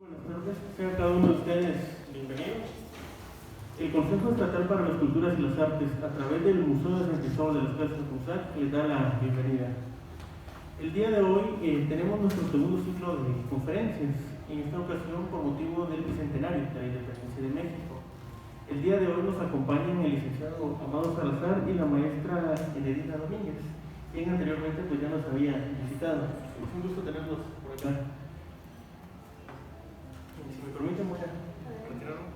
Buenas tardes, sean cada uno de ustedes bienvenidos. El Consejo Estatal para las Culturas y las Artes, a través del Museo de San Cristóbal de las Casas de Cusac, les da la bienvenida. El día de hoy tenemos nuestro segundo ciclo de conferencias, en esta ocasión por motivo del bicentenario de la Independencia de México. El día de hoy nos acompañan el licenciado Amado Salazar y la maestra Enedina Domínguez, quien anteriormente pues ya nos había visitado. Es un gusto tenerlos por acá. Si me permiten, voy a retirarlo.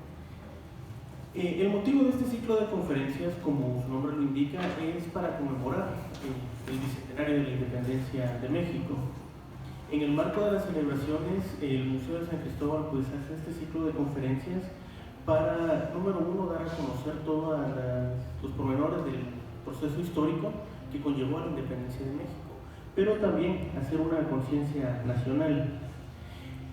El motivo de este ciclo de conferencias, como su nombre lo indica, es para conmemorar el bicentenario de la Independencia de México. En el marco de las celebraciones, el Museo de San Cristóbal pues hace este ciclo de conferencias para, número uno, dar a conocer todos los pormenores del proceso histórico que conllevó a la Independencia de México, pero también hacer una conciencia nacional.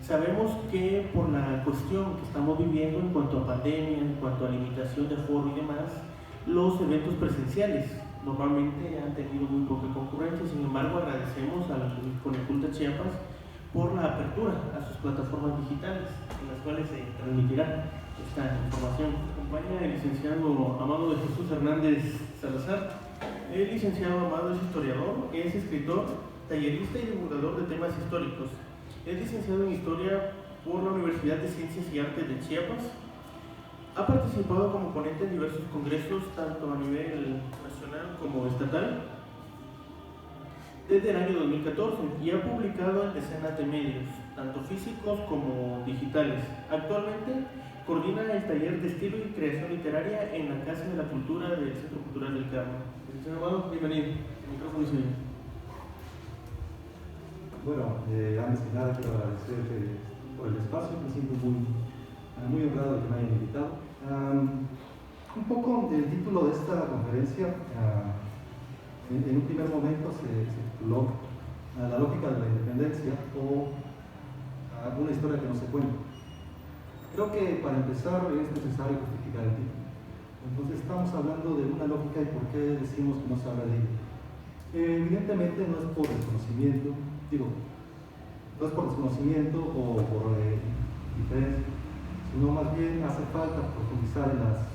Sabemos que por la cuestión que estamos viviendo en cuanto a pandemia, en cuanto a limitación de aforo y demás, los eventos presenciales normalmente han tenido muy poca concurrencia. Sin embargo, agradecemos a la Conecul de Chiapas por la apertura a sus plataformas digitales, en las cuales se transmitirá esta información. Acompaña el licenciado Amado de Jesús Hernández Salazar. El licenciado Amado es historiador, es escritor, tallerista y divulgador de temas históricos. Es licenciado en Historia por la Universidad de Ciencias y Artes de Chiapas. Ha participado como ponente en diversos congresos, tanto a nivel nacional como estatal, desde el año 2014, y ha publicado en decenas de medios, tanto físicos como digitales. Actualmente coordina el taller de estilo y creación literaria en la Casa de la Cultura del Centro Cultural del Carmen. Licenciado Amado, bienvenido. El micrófono es suyo. Bueno, antes que nada quiero agradecer por el espacio, me siento muy honrado de que me hayan invitado. Un poco del título de esta conferencia, en un primer momento se tituló La lógica de la independencia o una historia que no se cuenta. Creo que para empezar es necesario justificar el título. Entonces estamos hablando de una lógica y por qué decimos que no se habla de ella. Evidentemente no es por desconocimiento, no es por desconocimiento o por diferencia, sino más bien hace falta profundizar en las,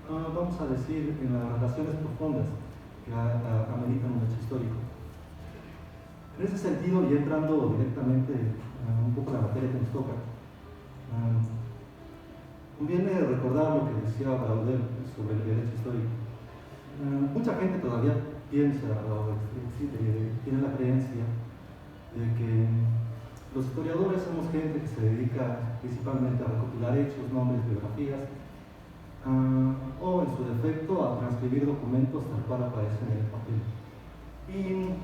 vamos a decir, en las relaciones profundas que ameritan un hecho histórico. En ese sentido, y entrando directamente un poco en la materia que nos toca, conviene recordar lo que decía Braudel sobre el derecho histórico. Mucha gente todavía piensa o tiene la creencia de que los historiadores somos gente que se dedica principalmente a recopilar hechos, nombres, biografías, o en su defecto a transcribir documentos tal cual aparecen en el papel. Y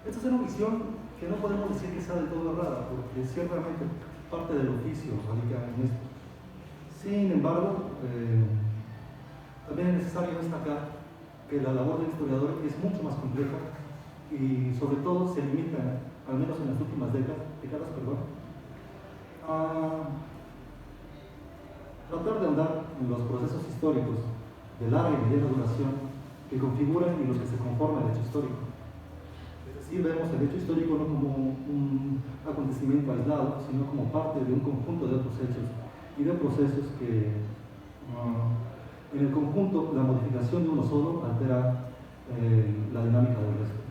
esta es una visión que no podemos decir que sea del todo errada, porque ciertamente parte del oficio radica en esto. Sin embargo, también es necesario destacar que la labor del historiador es mucho más compleja y sobre todo se limita, al menos en las últimas décadas, a tratar de ahondar en los procesos históricos de larga y mediana duración que configuran y los que se conforman el hecho histórico. Es decir, vemos el hecho histórico no como un acontecimiento aislado, sino como parte de un conjunto de otros hechos y de procesos que en el conjunto la modificación de uno solo altera la dinámica del resto.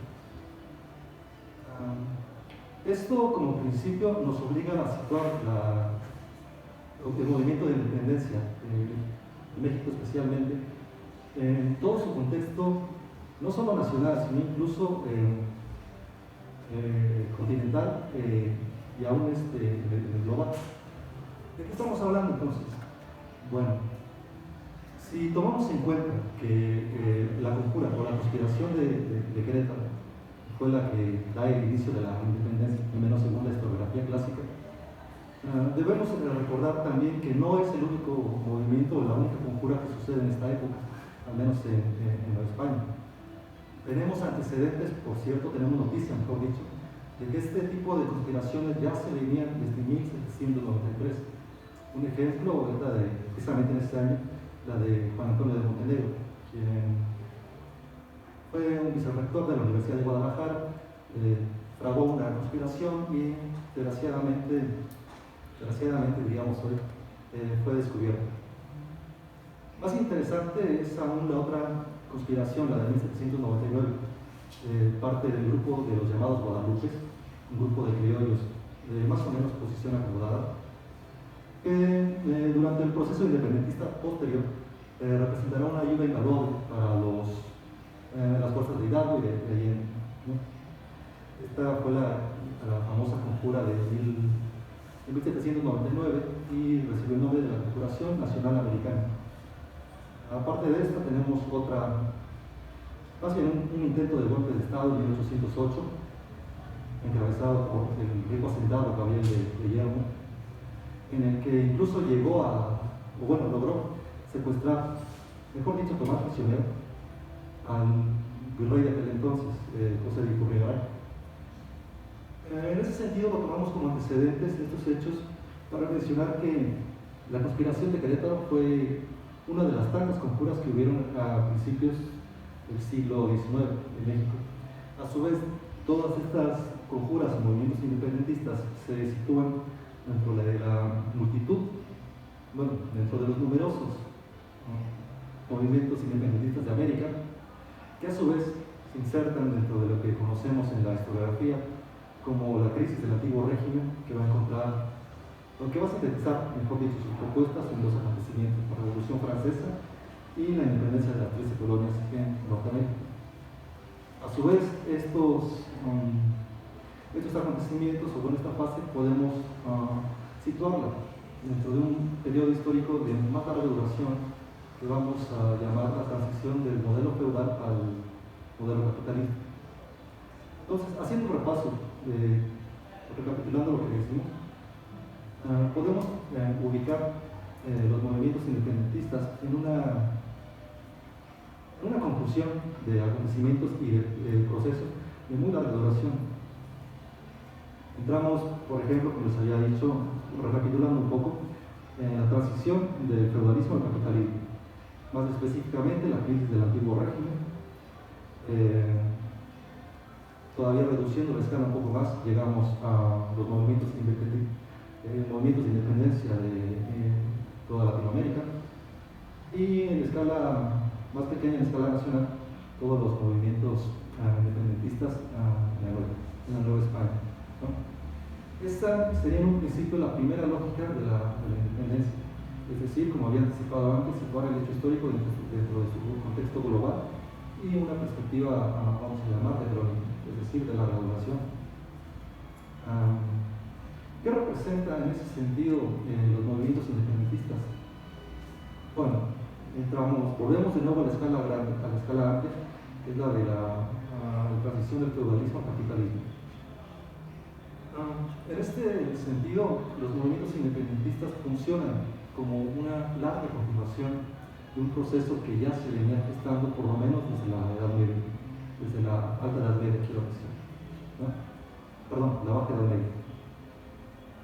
Esto como principio nos obliga a situar el movimiento de independencia de México especialmente en todo su contexto, no solo nacional, sino incluso continental y aún global. ¿De qué estamos hablando entonces? Bueno, si tomamos en cuenta que la conjura o la conspiración de Querétaro fue la que da el inicio de la independencia, al menos según la historiografía clásica, debemos recordar también que no es el único movimiento o la única conjura que sucede en esta época, al menos en Nueva España. Tenemos antecedentes, por cierto, tenemos noticia, mejor dicho, de que este tipo de conspiraciones ya se venían desde 1793. Un ejemplo es la de, precisamente en este año, la de Juan Antonio de Montenegro, quien fue un vicerrector de la Universidad de Guadalajara, fraguó una conspiración y desgraciadamente diríamos hoy, fue descubierta. Más interesante es aún la otra conspiración, la de 1799, parte del grupo de los llamados Guadalupes, un grupo de criollos de más o menos posición acomodada, que durante el proceso independentista posterior representará una lluvia invaluable para las fuerzas de Hidalgo y de Allende, ¿no? Esta fue la famosa conjura de 1799 y recibió el nombre de la Conjuración Nacional Americana. Aparte de esta tenemos más bien un intento de golpe de Estado en 1808, encabezado por el rico hacendado Gabriel de Yermo, en el que incluso logró secuestrar, mejor dicho, tomar prisionero al virrey de aquel entonces, José de Iturrigaray. En ese sentido lo tomamos como antecedentes de estos hechos para mencionar que la conspiración de Querétaro fue una de las tantas conjuras que hubieron a principios del siglo XIX en México. A su vez, todas estas conjuras y movimientos independentistas se sitúan dentro de la multitud, dentro de los numerosos movimientos independentistas de América, que a su vez se insertan dentro de lo que conocemos en la historiografía como la crisis del antiguo régimen, que va a sintetizar, mejor dicho, sus propuestas en dos acontecimientos: la Revolución Francesa y la independencia de las 13 colonias en Norteamérica. A su vez, estos acontecimientos, o esta fase, podemos situarla dentro de un periodo histórico de más larga duración que vamos a llamar la transición del modelo feudal al modelo capitalista. Entonces, haciendo un repaso, recapitulando lo que decimos, podemos ubicar los movimientos independentistas en una conclusión de acontecimientos y de procesos de muy larga duración. Entramos, por ejemplo, como les había dicho, recapitulando un poco, en la transición del feudalismo al capitalismo, más específicamente la crisis del antiguo régimen. Todavía reduciendo la escala un poco más, llegamos a los movimientos de independencia de toda Latinoamérica, y en escala más pequeña, en escala nacional, todos los movimientos independentistas en la Nueva España, ¿no? Esta sería en un principio la primera lógica de la independencia, es decir, como había anticipado antes, situar el hecho histórico dentro de su contexto global y una perspectiva, vamos a llamar, es decir, de la regulación. ¿Qué representa en ese sentido los movimientos independentistas? Bueno, volvemos de nuevo a la escala grande, a la escala amplia, que es la de la transición del feudalismo al capitalismo. En este sentido, los movimientos independentistas funcionan como una larga continuación de un proceso que ya se venía gestando por lo menos desde la Edad Media, desde la Alta Edad Media, quiero decir, ¿no? Perdón, la Baja Edad Media.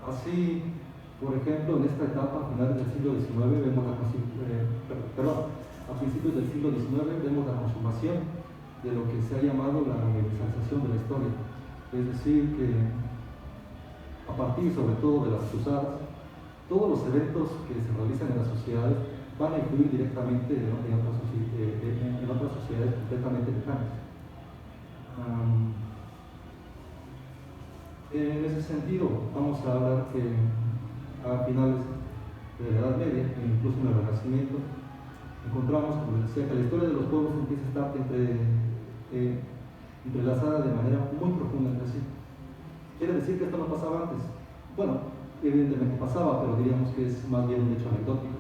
Así, por ejemplo, en esta etapa, a finales del siglo XIX, a principios del siglo XIX, vemos la consumación de lo que se ha llamado la universalización de la historia. Es decir, que a partir sobre todo de las cruzadas, todos los eventos que se realizan en las sociedades van a influir directamente en otras sociedades completamente lejanas. En ese sentido, vamos a hablar que a finales de la Edad Media, e incluso en el Renacimiento, encontramos, como les decía, que la historia de los pueblos empieza a estar entrelazada de manera muy profunda entre sí. ¿Quiere decir que esto no pasaba antes? Bueno, evidentemente pasaba, pero diríamos que es más bien un hecho anecdótico.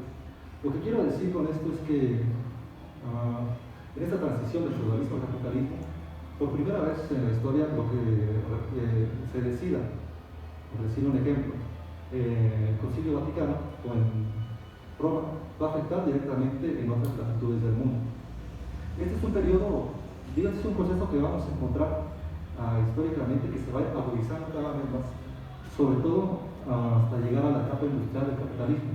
Lo que quiero decir con esto es que en esta transición del feudalismo al capitalismo, por primera vez en la historia, lo que se decida, por decir un ejemplo, el Concilio Vaticano o en Roma, va a afectar directamente en otras latitudes del mundo. Este es un periodo, es un proceso que vamos a encontrar históricamente, que se va agudizando cada vez más, sobre todo hasta llegar a la etapa industrial del capitalismo.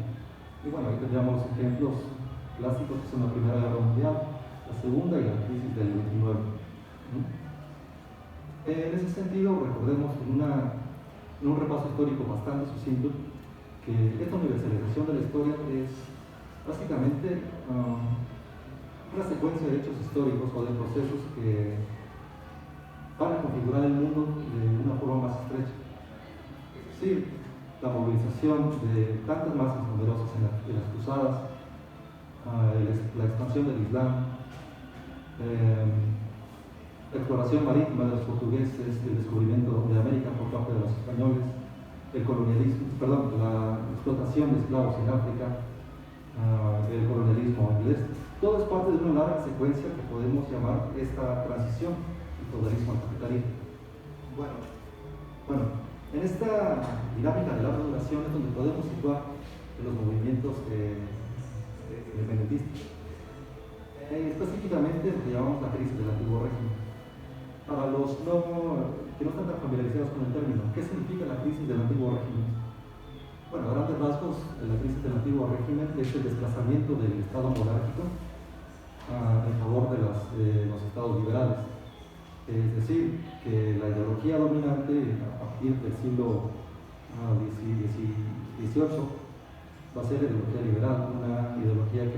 Y bueno, ahí tendríamos los ejemplos clásicos, que son la Primera Guerra Mundial, la Segunda y la crisis del 29. En ese sentido, recordemos en un repaso histórico bastante sucinto que esta universalización de la historia es básicamente una secuencia de hechos históricos o de procesos que van a configurar el mundo de una forma más estrecha. Es decir, la movilización de tantas masas numerosas en las cruzadas, la expansión del Islam, la exploración marítima de los portugueses, el descubrimiento de América por parte de los españoles, el colonialismo, la explotación de esclavos en África, el colonialismo inglés. Todo es parte de una larga secuencia que podemos llamar esta transición del feudalismo al capitalismo. Bueno, en esta dinámica de larga duración es donde podemos situar los movimientos independentistas. Específicamente lo que llamamos la crisis del antiguo régimen. Para los que no están tan familiarizados con el término, ¿qué significa la crisis del antiguo régimen? Bueno, a grandes rasgos, la crisis del antiguo régimen es el desplazamiento del Estado monárquico en favor de los estados liberales. Es decir, que la ideología dominante a partir del siglo XVIII va a ser la ideología liberal, una ideología que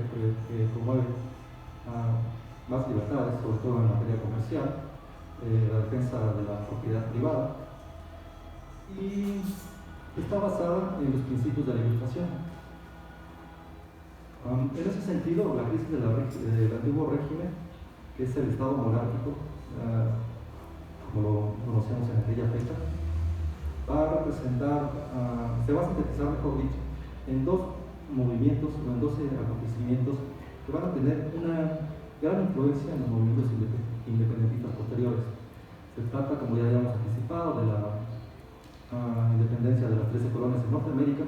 promueve más libertades, sobre todo en materia comercial, la defensa de la propiedad privada, y está basada en los principios de la Ilustración. En ese sentido, la crisis del antiguo régimen, que es el Estado monárquico, como lo conocemos en aquella fecha, va a representar, se va a sintetizar, mejor dicho, en dos movimientos o en 12 acontecimientos que van a tener una gran influencia en los movimientos independentistas posteriores. Se trata, como ya habíamos anticipado, de la independencia de las 13 colonias en Norteamérica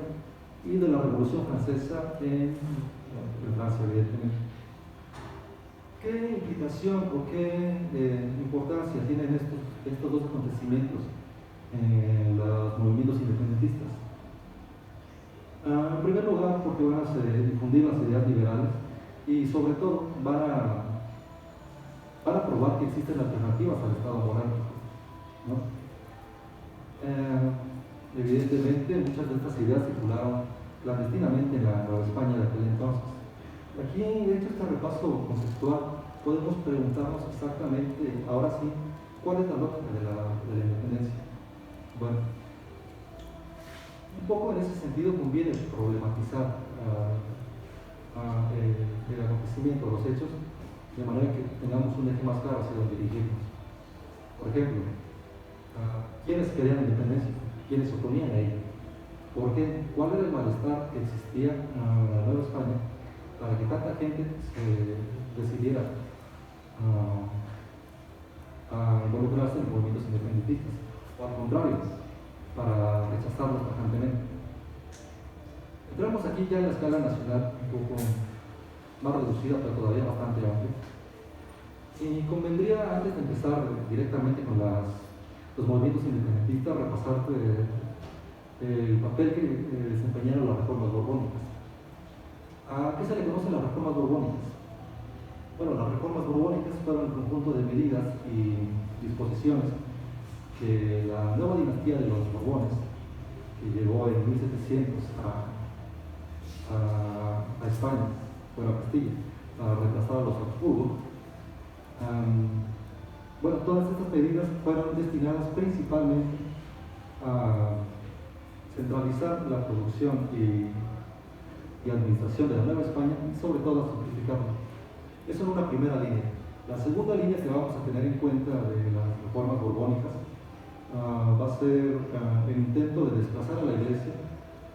y de la Revolución Francesa en Francia, evidentemente. ¿Qué implicación o qué importancia tienen estos dos acontecimientos en los movimientos independentistas? En primer lugar, porque van a difundir las ideas liberales y sobre todo van a probar que existen alternativas al Estado monárquico, ¿no? Evidentemente, muchas de estas ideas circularon clandestinamente en la Nueva España de aquel entonces. Aquí, de hecho, este repaso conceptual, podemos preguntarnos exactamente, ahora sí, ¿cuál es la lógica de la independencia? Bueno, un poco en ese sentido conviene problematizar el acontecimiento, los hechos, de manera que tengamos un eje más claro hacia donde dirigirnos. Por ejemplo, ¿quiénes querían la independencia? ¿Quiénes se oponían a ella? ¿Por qué? ¿Cuál era el malestar que existía en la Nueva España para que tanta gente se decidiera a involucrarse en movimientos independentistas? O al contrario, para rechazarlos tajantemente. Entramos aquí ya en la escala nacional, un poco más reducida, pero todavía bastante amplia. Y convendría, antes de empezar directamente con los movimientos independentistas, repasar el papel que desempeñaron las reformas borbónicas. ¿A qué se le conocen las reformas borbónicas? Bueno, las reformas borbónicas fueron un conjunto de medidas y disposiciones que la nueva dinastía de los Borbones, que llegó en 1700 a España, bueno, a Castilla, para reemplazar a los Habsburgo, bueno, todas estas medidas fueron destinadas principalmente a centralizar la producción y administración de la Nueva España y sobre todo a simplificarla. Eso es una primera línea. La segunda línea que vamos a tener en cuenta de las reformas borbónicas va a ser el intento de desplazar a la Iglesia,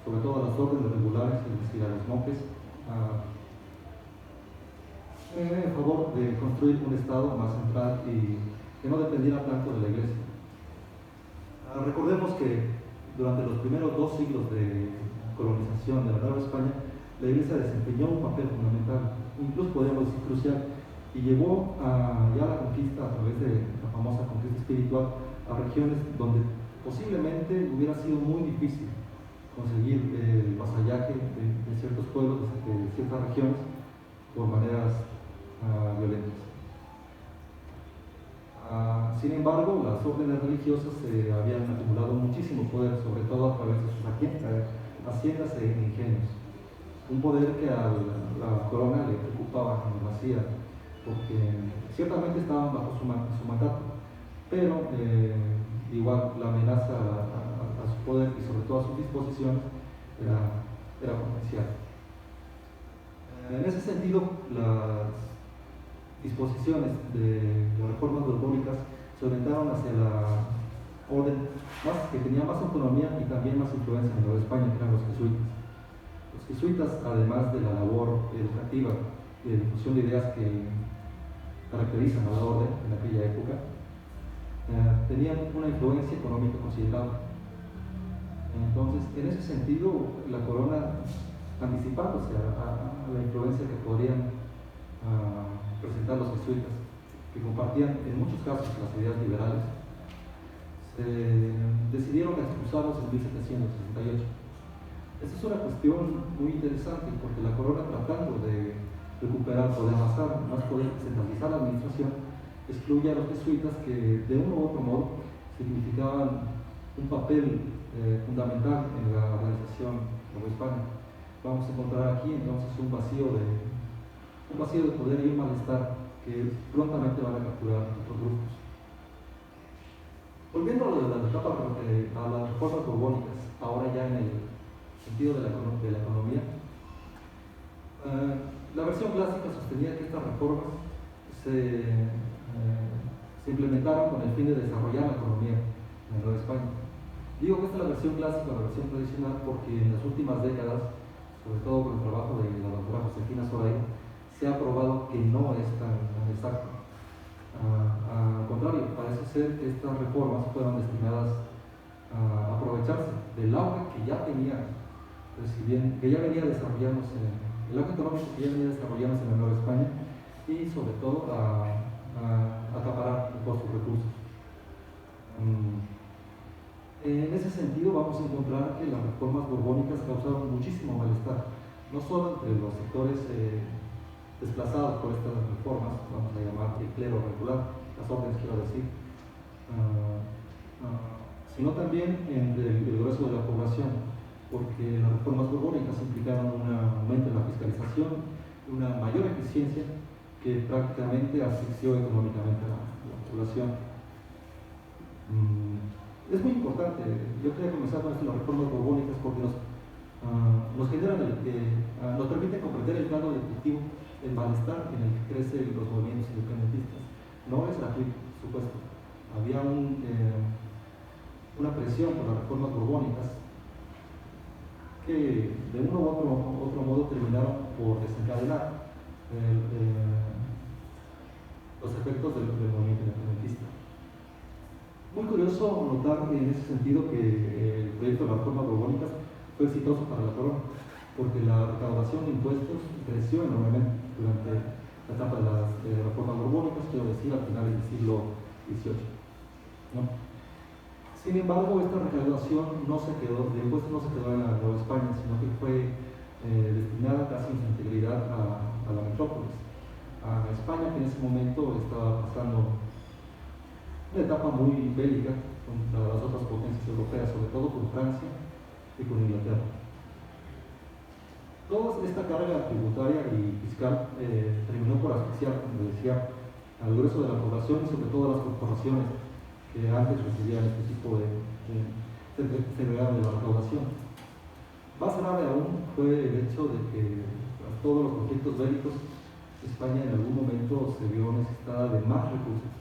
sobre todo a las órdenes regulares, es decir, a los monjes, en favor de construir un Estado más central y que no dependiera tanto de la Iglesia. Recordemos que durante los primeros 2 siglos de colonización de la Nueva España, la Iglesia desempeñó un papel fundamental, incluso podríamos decir crucial, y llevó ya la conquista a través de la famosa conquista espiritual a regiones donde posiblemente hubiera sido muy difícil conseguir el vasallaje de ciertos pueblos, de ciertas regiones, por maneras violentas. Sin embargo, las órdenes religiosas habían acumulado muchísimo poder, sobre todo a través de sus haciendas e ingenios. Un poder que a la corona le preocupaba demasiado, porque ciertamente estaban bajo su mandato, pero igual la amenaza a su poder y sobre todo a sus disposiciones era potencial. En ese sentido, las disposiciones de las reformas borbónicas se orientaron hacia la orden que tenía más autonomía y también más influencia en Nueva España, que eran los jesuitas. Los jesuitas, además de la labor educativa y de difusión de ideas que caracterizan a la orden en aquella época, tenían una influencia económica considerable. Entonces, en ese sentido, la corona, anticipándose a la influencia que podrían presentar los jesuitas, que compartían en muchos casos las ideas liberales, decidieron expulsarlos en 1768. Esta es una cuestión muy interesante porque la corona, tratando de recuperar o de avanzar más poder, centralizar la administración, excluye a los jesuitas que de uno u otro modo significaban un papel fundamental en la organización de Nueva España. Vamos a encontrar aquí entonces un vacío de poder y un malestar que prontamente van a capturar otros grupos. Volviendo a las reformas borbónicas, ahora ya en el sentido de la economía, la versión clásica sostenía que estas reformas se implementaron con el fin de desarrollar la economía en Nueva España. Digo que esta es la versión clásica, la versión tradicional, porque en las últimas décadas, sobre todo con el trabajo de la doctora Josefina Zoraida, se ha probado que no es tan exacto. Al contrario, parece ser que estas reformas fueron destinadas a aprovecharse del auge que ya venía desarrollándose, el auge económico que ya venía desarrollándose en la Nueva España, y sobre todo a acaparar todos sus recursos. En ese sentido, vamos a encontrar que las reformas borbónicas causaron muchísimo malestar, no solo entre los sectores desplazados por estas reformas, vamos a llamar el clero regular, las órdenes quiero decir, sino también entre el grueso de la población, porque las reformas borbónicas implicaron un aumento en la fiscalización, una mayor eficiencia que prácticamente asfixió económicamente a la población. Es muy importante, yo quería comenzar con esto, las reformas borbónicas, porque nos permiten comprender el plano definitivo, el malestar en el que crecen los movimientos independentistas. No es gratuito, por supuesto. Había una presión por las reformas borbónicas que de uno u otro modo terminaron por desencadenar los efectos del movimiento independentista. Muy curioso notar en ese sentido que el proyecto de las reformas borbónicas fue exitoso para la corona, porque la recaudación de impuestos creció enormemente durante la etapa de las reformas borbónicas, quiero decir, al final del siglo XVIII, ¿no? Sin embargo, esta recaudación de impuestos no se quedó en la Nueva España, sino que fue destinada casi en su integridad a la metrópolis, a España, que en ese momento estaba pasando una etapa muy bélica contra las otras potencias europeas, sobre todo con Francia y con Inglaterra. Toda esta carga tributaria y fiscal terminó por asfixiar, como decía, al grueso de la población y sobre todo a las corporaciones que antes recibían este tipo de la recaudación. Más grave aún fue el hecho de que tras todos los conflictos bélicos, España en algún momento se vio necesitada de más recursos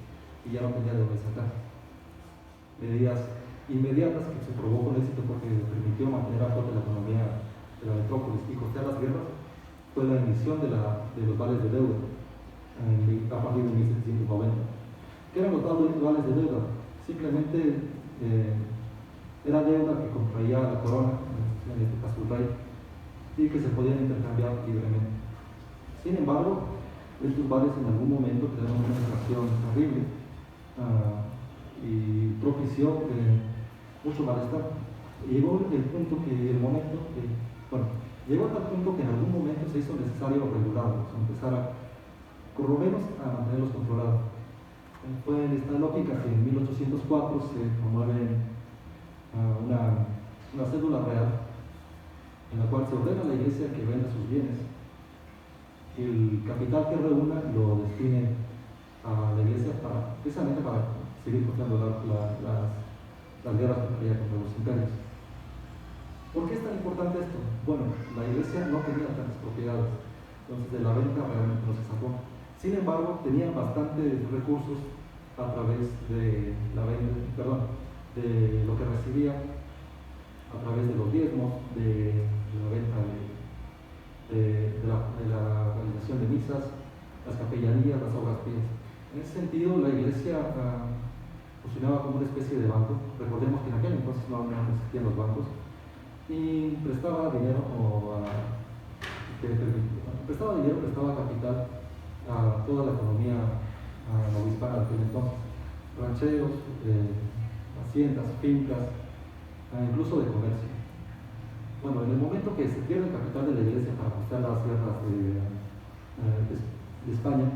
y ya no tenía de dónde sacar. Medidas inmediatas que se probó con éxito porque permitió mantener a flote la economía de la metrópolis y costear las guerras fue la emisión de los vales de deuda a partir de 1790. ¿Qué eran los vales de deuda? Simplemente era deuda que contraía la corona, en este caso el rey, y que se podían intercambiar libremente. Sin embargo, estos vales en algún momento crearon una inflación terrible y propició mucho malestar. Llegó a tal punto que en algún momento se hizo necesario regularlos, empezar por lo menos a mantenerlos controlados. Fue en esta lógica que en 1804 se promueve una cédula real en la cual se ordena a la Iglesia que venda sus bienes. El capital que reúna lo destine a la Iglesia precisamente para seguir costeando las guerras que traía contra los imperios. ¿Por qué es tan importante esto? Bueno, la Iglesia no tenía tantas propiedades, entonces de la venta realmente no se sacó. Sin embargo, tenía bastantes recursos a través de la venta, de lo que recibía a través de los diezmos, de la venta de la realización de misas, las capellanías, las obras pías. En ese sentido, la Iglesia funcionaba como una especie de banco. Recordemos que en aquel entonces no existían los bancos, y prestaba dinero prestaba capital a toda la economía novohispana de aquel entonces, rancheros, haciendas, fincas, incluso de comercio. Bueno, en el momento que se pierde el capital de la Iglesia para costear las guerras de España,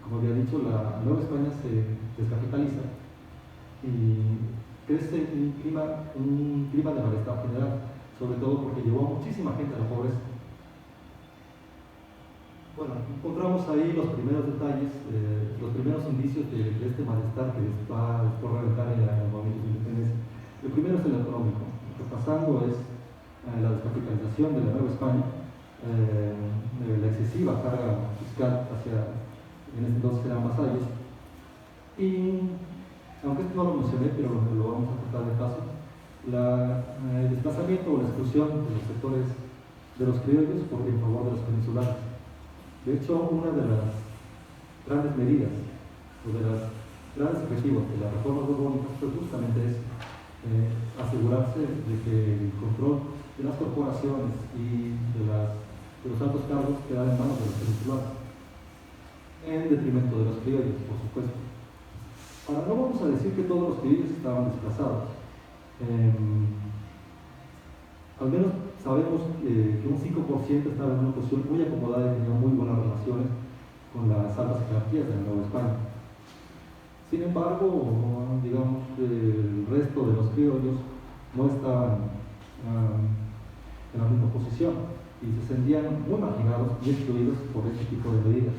como había dicho, la Nueva España se descapitaliza y crece un clima de malestar general, sobre todo porque llevó a muchísima gente a la pobreza. Bueno, encontramos ahí los primeros detalles, los primeros indicios de este malestar que va por reventar en el movimiento de independencia. El primero es el económico. Lo que pasando es la descapitalización de la Nueva España, la excesiva carga fiscal hacia, en ese entonces eran vasallos, y aunque esto no lo mencioné, pero lo vamos a tratar de paso, el desplazamiento o la exclusión de los sectores de los criollos en favor de los peninsulares. De hecho, una de las grandes medidas o de los grandes objetivos de la reforma borbónica fue justamente eso, asegurarse de que el control de las corporaciones y de los altos cargos quedara en manos de los peninsulares, en detrimento de los criollos, por supuesto. Ahora, no vamos a decir que todos los criollos estaban desplazados. Al menos sabemos que un 5% estaba en una posición muy acomodada y tenía muy buenas relaciones con las altas jerarquías de la Nueva España. Sin embargo, digamos, el resto de los criollos no estaban en la misma posición y se sentían muy marginados y excluidos por este tipo de medidas.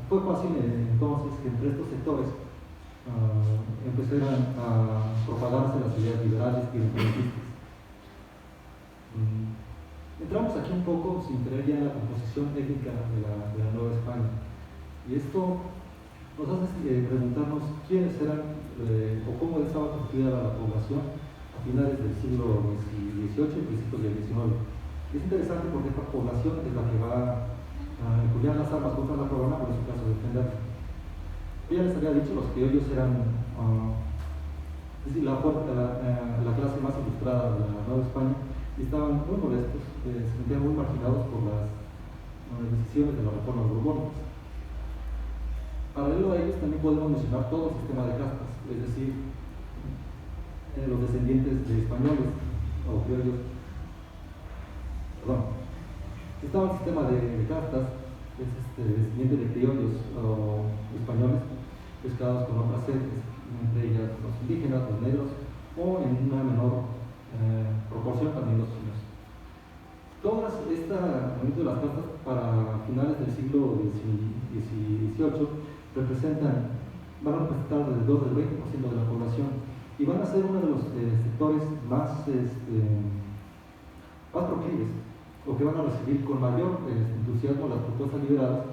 Fue fácil entonces que entre estos sectores empezaran a propagarse las ideas liberales y independentistas. Entramos aquí un poco sin querer ya en la composición étnica de la Nueva España, y esto nos hace preguntarnos quiénes eran o cómo estaba constituida la población a finales del siglo XVIII y principios del XIX. Es interesante porque esta población es la que va a empuñar las armas contra la corona, por en su caso defenderla. Ya les había dicho, los criollos eran la clase más ilustrada de la Nueva España, y estaban muy molestos, se sentían muy marginados por las decisiones de la reforma borbónica. Paralelo a ellos también podemos mencionar todo el sistema de castas, es decir, los descendientes de españoles o criollos. Estaba el sistema de castas, es descendiente de criollos o españoles mezclados con otras etnias, entre ellas los indígenas, los negros, o en una menor proporción también los chinos. Todas este movimiento de las castas para finales del siglo XVIII van a representar alrededor del 20% de la población y van a ser uno de los sectores más proclives, o que van a recibir con mayor entusiasmo las propuestas liberales,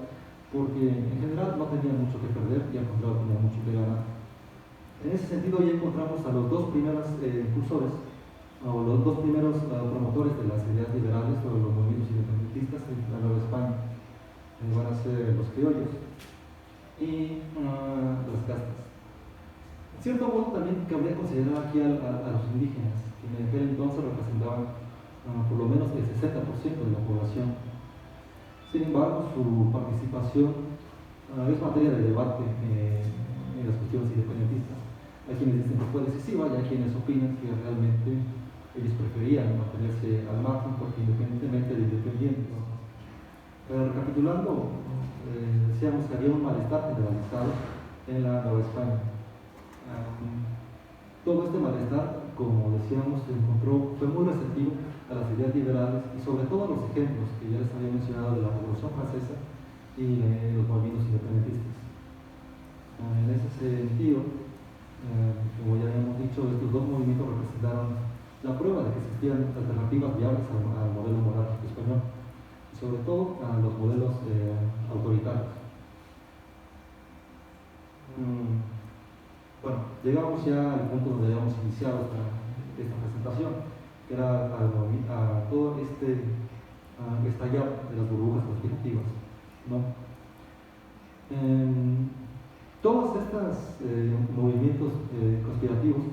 porque en general no tenían mucho que perder y al contrario tenían mucho que ganar. En ese sentido ya encontramos a los dos primeros impulsores o los dos primeros promotores de las ideas liberales o de los movimientos independentistas en la Nueva España. Van a ser los criollos y las castas. En cierto modo también cabría considerar aquí a los indígenas, que en aquel entonces representaban por lo menos el 60% de la población. Sin embargo, su participación es materia de debate en las cuestiones independentistas. Hay quienes dicen que fue decisiva y hay quienes opinan que realmente ellos preferían mantenerse al margen porque independientemente de independientes. Recapitulando, decíamos que había un malestar generalizado en la Nueva España. Todo este malestar, como decíamos, fue muy receptivo a las ideas liberales y sobre todo a los ejemplos que ya les había mencionado de la Revolución Francesa y los movimientos independentistas. En ese sentido, como ya habíamos dicho, estos dos movimientos representaron la prueba de que existían alternativas viables al modelo monárquico español y sobre todo a los modelos autoritarios. Bueno, llegamos ya al punto donde habíamos iniciado esta presentación, que era a todo este estallar de las burbujas conspirativas, ¿no? Todos estos movimientos conspirativos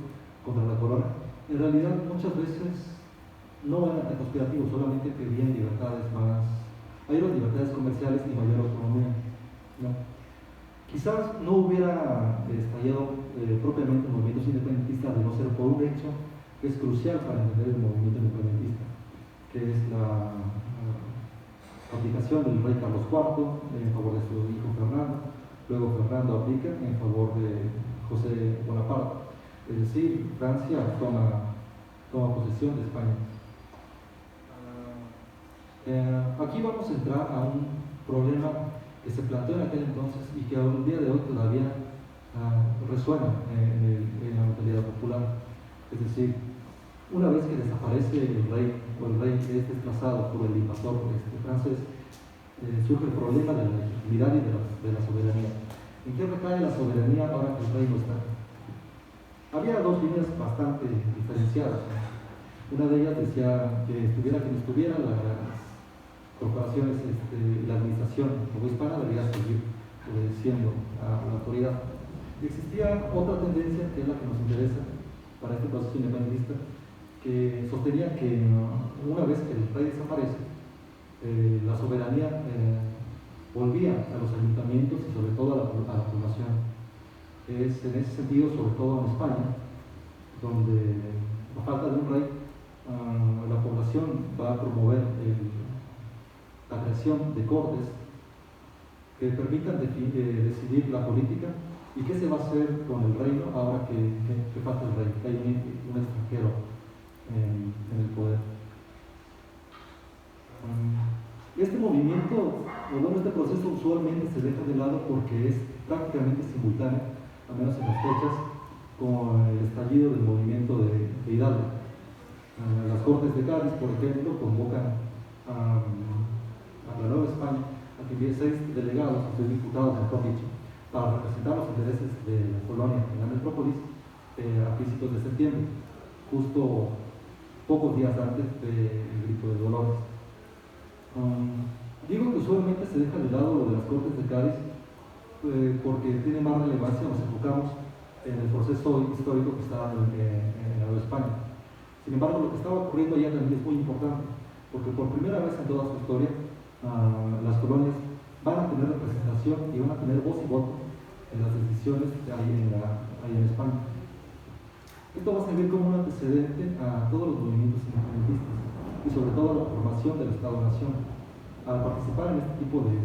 contra la corona, en realidad muchas veces no eran conspirativos, solamente pedían libertades mayores libertades comerciales y mayor autonomía, ¿no? Quizás no hubiera estallado propiamente movimientos independentistas de no ser por un hecho que es crucial para entender el movimiento independentista, que es la abdicación del rey Carlos IV en favor de su hijo Fernando. Luego Fernando abdica en favor de José Bonaparte, es decir, Francia toma posesión de España. Aquí vamos a entrar a un problema que se planteó en aquel entonces y que aún el día de hoy todavía resuena en la mentalidad popular. Es decir, una vez que desaparece el rey o el rey es desplazado por el invasor francés, surge el problema de la legitimidad y de la soberanía. ¿En qué recae la soberanía ahora que el rey no está? Había dos líneas bastante diferenciadas. Una de ellas decía que estuviera quien estuviera, las corporaciones, la administración hispana debería seguir obedeciendo a la autoridad. Y existía otra tendencia, que es la que nos interesa para este proceso independentista, que sostenía que una vez que el rey desaparece, la soberanía volvía a los ayuntamientos y sobre todo a la población. Es en ese sentido, sobre todo en España, donde a falta de un rey, la población va a promover la creación de cortes que permitan decidir la política y qué se va a hacer con el reino ahora que falta el rey, que hay un extranjero en el poder. Este movimiento, este proceso usualmente se deja de lado porque es prácticamente simultáneo, al menos en las fechas, con el estallido del movimiento de Hidalgo. Las Cortes de Cádiz, por ejemplo, convocan a la Nueva España a que envíe 6 delegados, 6 diputados, mejor dicho, para representar los intereses de la colonia en la metrópolis a principios de septiembre, justo pocos días antes del grito de Dolores. Digo que usualmente se deja de lado lo de las Cortes de Cádiz porque tiene más relevancia, nos enfocamos en el proceso histórico que estaba en la Nueva España. Sin embargo, lo que estaba ocurriendo allá también es muy importante, porque por primera vez en toda su historia, las colonias van a tener representación y van a tener voz y voto en las decisiones que hay en España. Esto va a servir como un antecedente a todos los movimientos independentistas y sobre todo a la formación del Estado-Nación. Al participar en este tipo de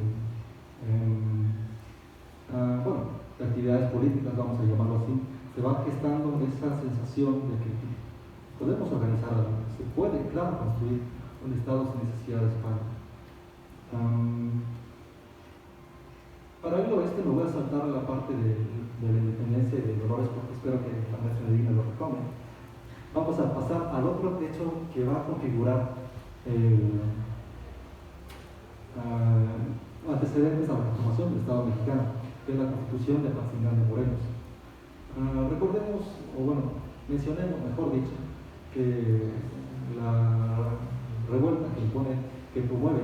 actividades políticas, vamos a llamarlo así, se va gestando esa sensación de que podemos organizar algo, se puede, claro, construir un Estado sin necesidad de España. Para ello me voy a saltar a la parte de la independencia y de Dolores porque espero que la maestra Medina lo retome. Vamos a pasar al otro hecho que va a configurar antecedentes a la conformación del Estado mexicano, que es la Constitución de Apatzingán de Morelos. Recordemos, mencionemos, mejor dicho, que la revuelta que promueve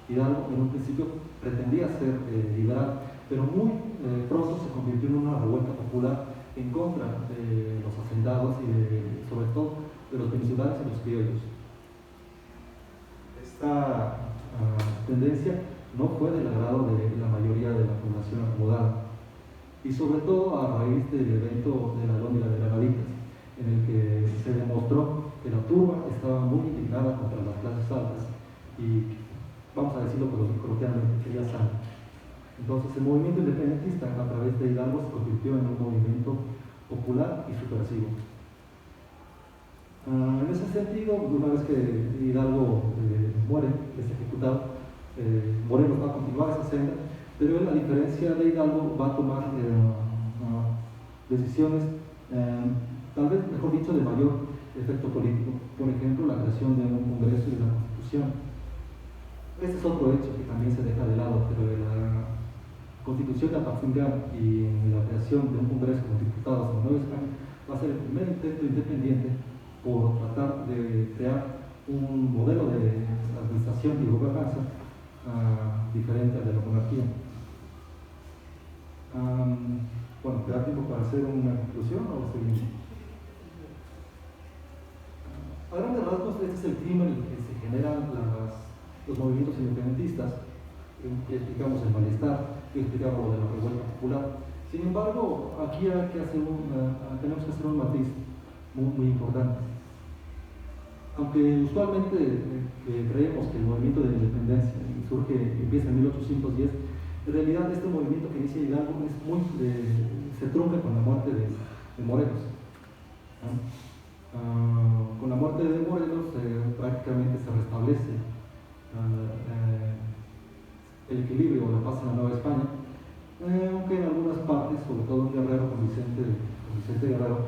Hidalgo en un principio pretendía ser liberal, pero muy pronto se convirtió en una revuelta popular en contra de los hacendados y sobre todo de los peninsulares y los criollos. Esta tendencia no fue del agrado de la mayoría de la población acomodada, y sobre todo a raíz del evento de la Alhóndiga de Granaditas, en el que se demostró que la turba estaba muy indignada contra las clases altas y, vamos a decirlo coloquialmente, quería sangre. Entonces el movimiento independentista a través de Hidalgo se convirtió en un movimiento popular y subversivo. En ese sentido, una vez que Hidalgo muere, es ejecutado, Morelos va a continuar esa senda, pero él, a diferencia de Hidalgo, va a tomar decisiones, tal vez, mejor dicho, de mayor efecto político. Por ejemplo, la creación de un Congreso y de una Constitución. Este es otro hecho que también se deja de lado, pero la Constitución de Apatzingán y la creación de un Congreso con diputados en la Nueva España va a ser el primer intento independiente por tratar de crear un modelo de administración y gobernanza diferente al de la monarquía. Bueno, ¿te da tiempo para hacer una conclusión o seguimos? A grandes rasgos, este es el clima en el que se generan los movimientos independentistas. Explicamos el malestar, explicamos lo de la revuelta popular. Sin embargo, aquí hay que tenemos que hacer un matiz muy importante. Aunque usualmente creemos que el movimiento de la independencia empieza en 1810, en realidad este movimiento que inicia Hidalgo se trunca con la muerte de Morelos. Con la muerte de Morelos prácticamente se restablece el equilibrio o la paz en la Nueva España, aunque en algunas partes, sobre todo en Guerrero, con Vicente Guerrero,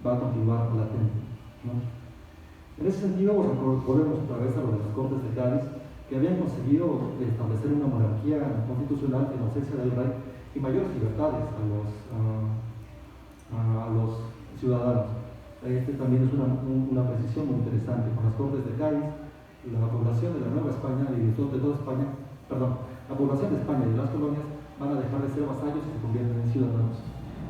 va a continuar latente, ¿no? En ese sentido, volvemos otra vez a lo de las Cortes de Cádiz, que habían conseguido establecer una monarquía constitucional en ausencia del rey y mayores libertades a los ciudadanos. Este también es una precisión muy interesante. Con las Cortes de Cádiz, la población de la Nueva España y de toda España, la población de España y de las colonias van a dejar de ser vasallos y se convierten en ciudadanos.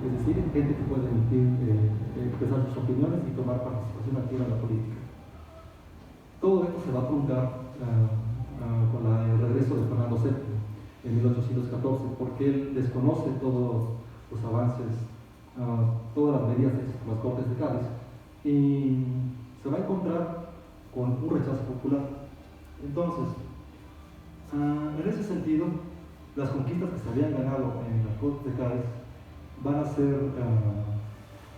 Es decir, gente que puede expresar sus opiniones y tomar participación activa en la política. Todo esto se va a truncar con el regreso de Fernando VII en 1814, porque él desconoce todos los avances, todas las medidas hechas por las Cortes de Cádiz, y se va a encontrar con un rechazo popular. Entonces, en ese sentido, las conquistas que se habían ganado en las Cortes de Cádiz van a ser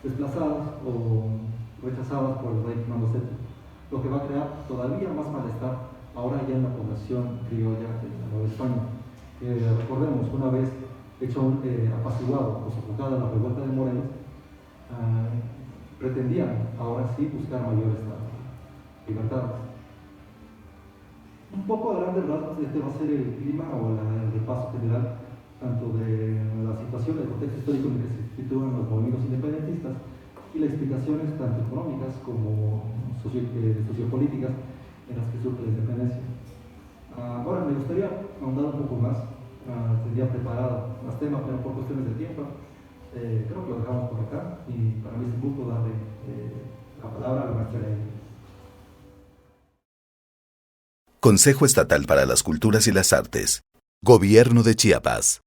desplazadas o rechazadas por el rey Fernando VII, lo que va a crear todavía más malestar ahora ya en la población criolla de la Nueva España. Recordemos, una vez apaciguado o sofocada la revuelta de Morelos, pretendían ahora sí buscar mayores libertades. Un poco a grandes rasgos, este va a ser el clima o el repaso general tanto de la situación, el contexto histórico en el que se sitúan los movimientos independentistas y las explicaciones tanto económicas como sociopolíticas en las que surge la independencia. Ahora me gustaría ahondar un poco más. Tendría preparado más temas, pero por cuestiones de tiempo creo que lo dejamos por acá, y para mí es un gusto darle la palabra a la maestra Ley. Consejo Estatal para las Culturas y las Artes. Gobierno de Chiapas.